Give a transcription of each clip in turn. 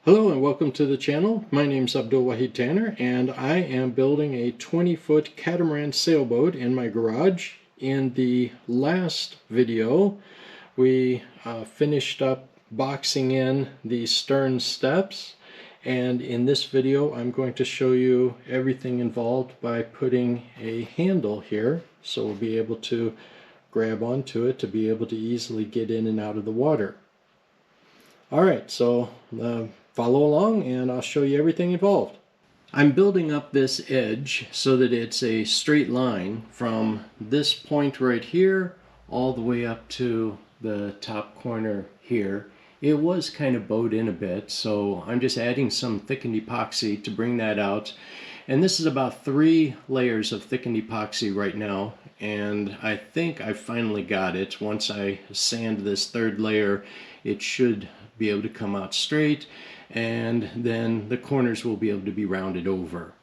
Hello and welcome to the channel. My name is Abdul Wahid Tanner and I am building a 20-foot catamaran sailboat in my garage. In the last video we finished up boxing in the stern steps, and in this video I'm going to show you everything involved by putting a handle here so we'll be able to grab onto it to be able to easily get in and out of the water. Alright, so follow along and I'll show you everything involved. I'm building up this edge so that it's a straight line from this point right here all the way up to the top corner here. It was kind of bowed in a bit, so I'm just adding some thickened epoxy to bring that out. And this is about 3 layers of thickened epoxy right now, and I think I finally got it. Once I sand this 3rd layer, it should be able to come out straight, and then the corners will be able to be rounded over.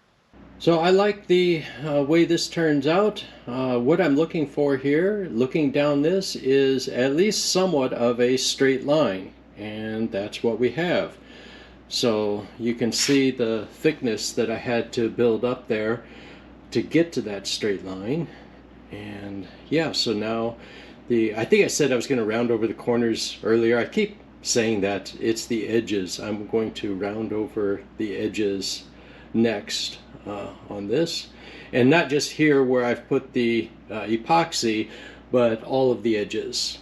So I like the way this turns out. What I'm looking for here, looking down this, is at least somewhat of a straight line, and that's what we have. So you can see the thickness that I had to build up there to get to that straight line. And yeah, so now I think I said I was going to round over the corners earlier. I keep saying that. It's the edges. I'm going to round over the edges next on this, and not just here where I've put the epoxy, but all of the edges.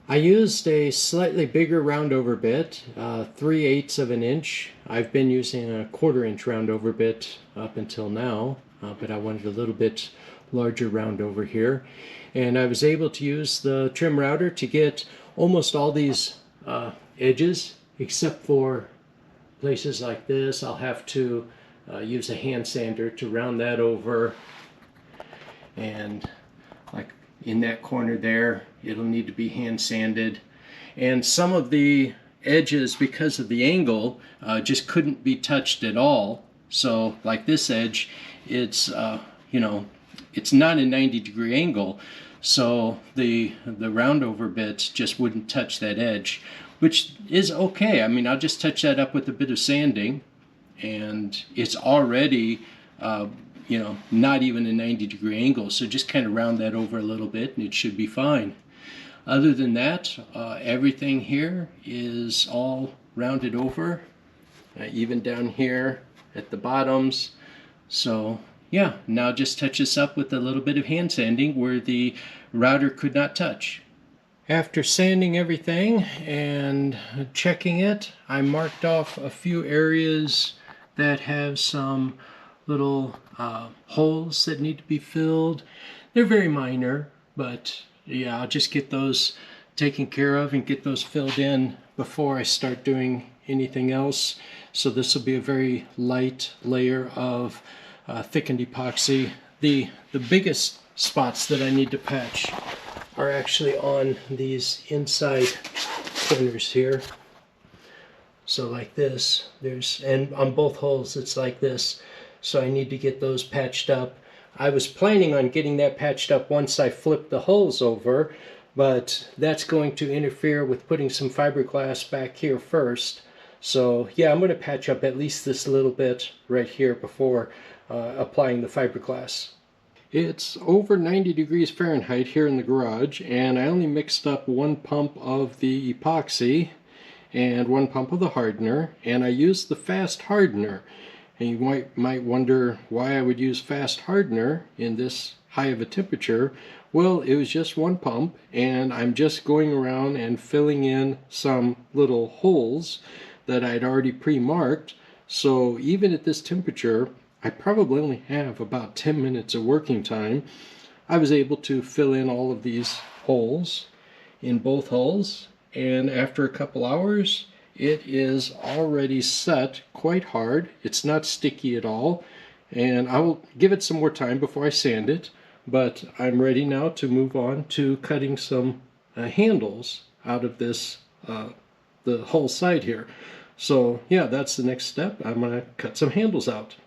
I used a slightly bigger roundover bit, 3/8 of an inch. I've been using a 1/4 inch roundover bit up until now, but I wanted a little bit larger roundover here, and I was able to use the trim router to get almost all these edges, except for places like this. I'll have to use a hand sander to round that over, and like in that corner there, it'll need to be hand sanded. And some of the edges, because of the angle, just couldn't be touched at all. So like this edge, it's it's not a 90-degree angle, so the roundover bits just wouldn't touch that edge, which is okay. I mean, I'll just touch that up with a bit of sanding, and it's already not even a 90-degree angle, so just kind of round that over a little bit and it should be fine. Other than that, everything here is all rounded over, even down here at the bottoms. So yeah, now just touch this up with a little bit of hand sanding where the router could not touch. After sanding everything and checking it, I marked off a few areas that have some little holes that need to be filled. They're very minor, but yeah, I'll just get those taken care of and get those filled in before I start doing anything else. So this will be a very light layer of thickened epoxy. The biggest spots that I need to patch are actually on these inside corners here. So like this, and on both holes it's like this. So I need to get those patched up. I was planning on getting that patched up once I flip the holes over, but that's going to interfere with putting some fiberglass back here first. So yeah, I'm going to patch up at least this little bit right here before applying the fiberglass. It's over 90 degrees Fahrenheit here in the garage, and I only mixed up 1 pump of the epoxy and 1 pump of the hardener, and I used the fast hardener. And you might wonder why I would use fast hardener in this high of a temperature. Well, it was just 1 pump, and I'm just going around and filling in some little holes that I'd already pre-marked. So even at this temperature, I probably only have about 10 minutes of working time. I was able to fill in all of these holes in both hulls, and after a couple hours, it is already set quite hard. It's not sticky at all, and I will give it some more time before I sand it, but I'm ready now to move on to cutting some handles out of this, the whole side here. So yeah, that's the next step. I'm going to cut some handles out.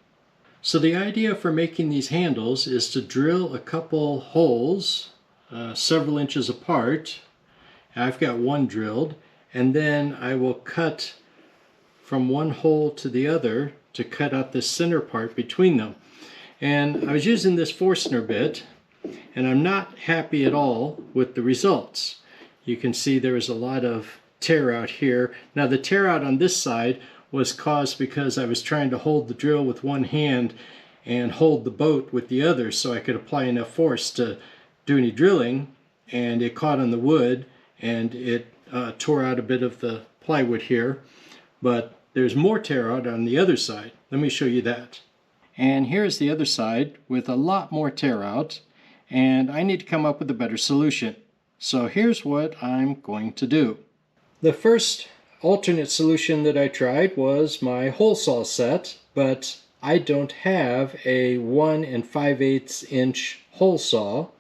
So the idea for making these handles is to drill a couple holes several inches apart. I've got 1 drilled, and then I will cut from one hole to the other to cut out the center part between them. And I was using this Forstner bit, and I'm not happy at all with the results. You can see there is a lot of tear out here. Now the tear out on this side was caused because I was trying to hold the drill with one hand and hold the boat with the other so I could apply enough force to do any drilling, and it caught on the wood and it tore out a bit of the plywood here. But there's more tear out on the other side. Let me show you that. And here's the other side with a lot more tear out, and I need to come up with a better solution. So here's what I'm going to do. The first alternate solution that I tried was my hole saw set, but I don't have a 1 5/8 inch hole saw.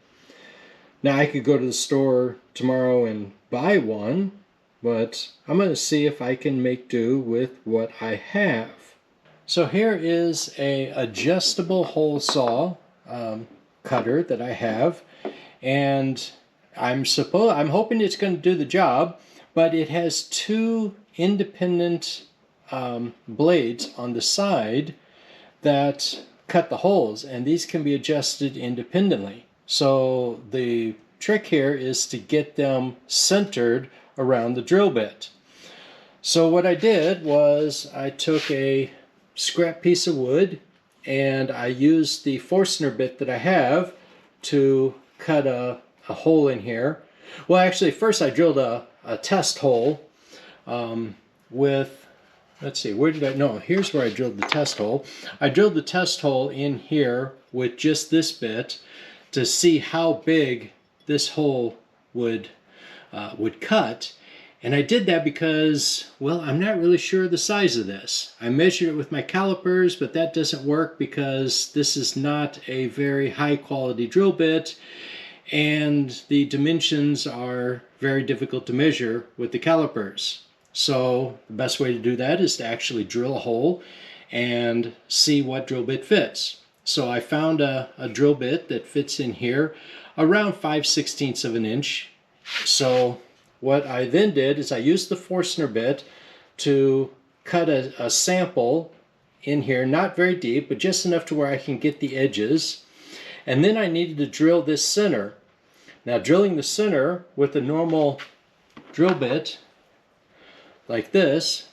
Now I could go to the store tomorrow and buy one, but I'm going to see if I can make do with what I have. So here is a adjustable hole saw cutter that I have, and I'm hoping it's going to do the job, but it has two independent blades on the side that cut the holes, and these can be adjusted independently. So the trick here is to get them centered around the drill bit. So what I did was I took a scrap piece of wood and I used the Forstner bit that I have to cut a hole in here. Well, actually first I drilled a test hole with, let's see, where did I, no, here's where I drilled the test hole. I drilled the test hole in here with just this bit to see how big this hole would cut. And I did that because, well, I'm not really sure the size of this. I measured it with my calipers, but that doesn't work because this is not a very high quality drill bit, and the dimensions are very difficult to measure with the calipers. So the best way to do that is to actually drill a hole and see what drill bit fits. So I found a drill bit that fits in here around 5/16 of an inch. So what I then did is I used the Forstner bit to cut a sample in here, not very deep, but just enough to where I can get the edges. And then I needed to drill this center. Now drilling the center with a normal drill bit like this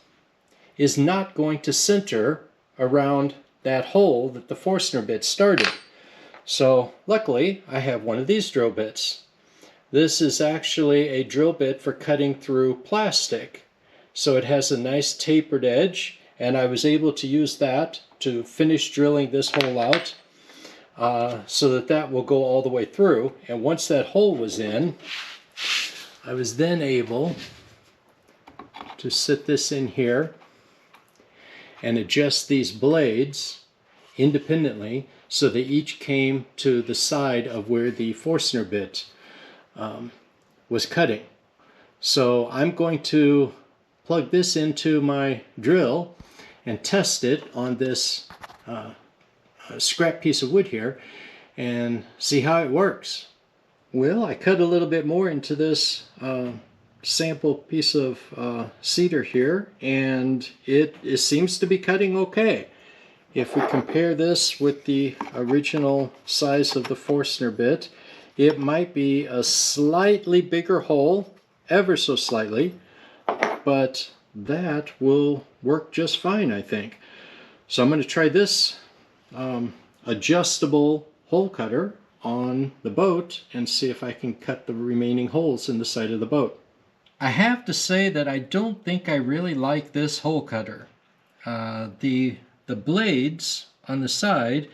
is not going to center around that hole that the Forstner bit started. So luckily I have one of these drill bits. This is actually a drill bit for cutting through plastic. So it has a nice tapered edge, and I was able to use that to finish drilling this hole out so that will go all the way through. And once that hole was in, I was then able to sit this in here and adjust these blades independently so they each came to the side of where the Forstner bit was cutting. So I'm going to plug this into my drill and test it on this scrap piece of wood here and see how it works. Well, I cut a little bit more into this sample piece of cedar here, and it seems to be cutting okay. If we compare this with the original size of the Forstner bit, it might be a slightly bigger hole, ever so slightly, but that will work just fine, I think. So I'm going to try this adjustable hole cutter on the boat and see if I can cut the remaining holes in the side of the boat. I have to say that I don't think I really like this hole cutter. The blades on the side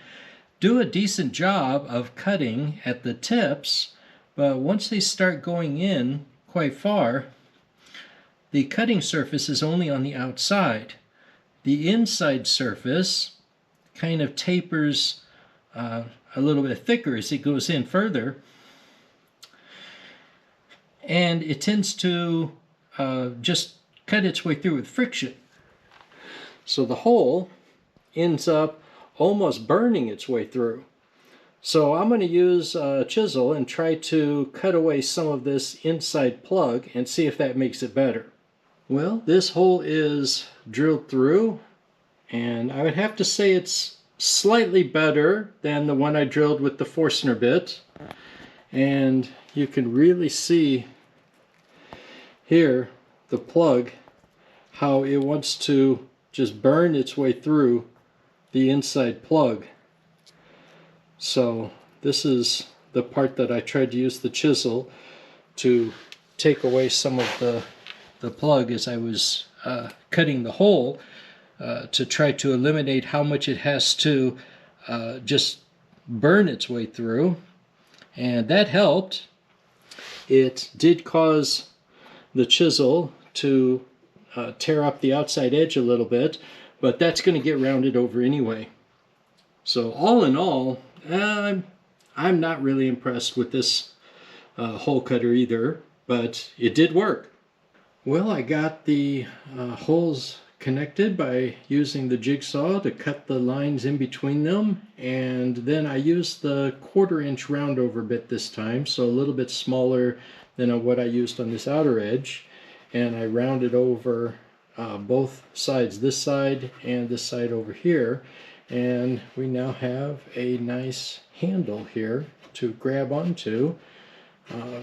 do a decent job of cutting at the tips, but once they start going in quite far, the cutting surface is only on the outside. The inside surface kind of tapers a little bit thicker as it goes in further, and it tends to just cut its way through with friction. So the hole ends up almost burning its way through. So I'm going to use a chisel and try to cut away some of this inside plug and see if that makes it better. Well, this hole is drilled through, and I would have to say it's slightly better than the one I drilled with the Forstner bit. And you can really see here the plug, how it wants to just burn its way through the inside plug. So this is the part that I tried to use the chisel to take away some of the plug as I was cutting the hole, to try to eliminate how much it has to just burn its way through. And that helped. It did cause the chisel to tear up the outside edge a little bit, but that's going to get rounded over anyway. So all in all, I'm not really impressed with this hole cutter either, but it did work. Well, I got the holes connected by using the jigsaw to cut the lines in between them, and then I used the 1/4-inch roundover bit this time, so a little bit smaller than what I used on this outer edge, and I rounded over both sides, this side and this side over here, and we now have a nice handle here to grab onto.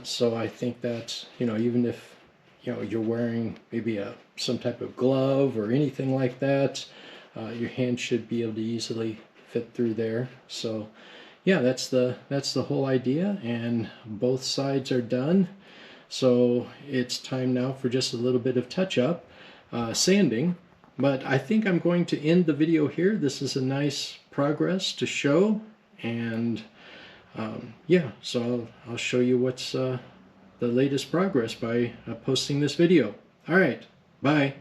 So I think that, even if you're wearing maybe some type of glove or anything like that, your hand should be able to easily fit through there. So yeah, that's the whole idea, and both sides are done. So it's time now for just a little bit of touch-up, sanding. But I think I'm going to end the video here. This is a nice progress to show, and yeah, so I'll show you what's the latest progress by posting this video. All right, bye.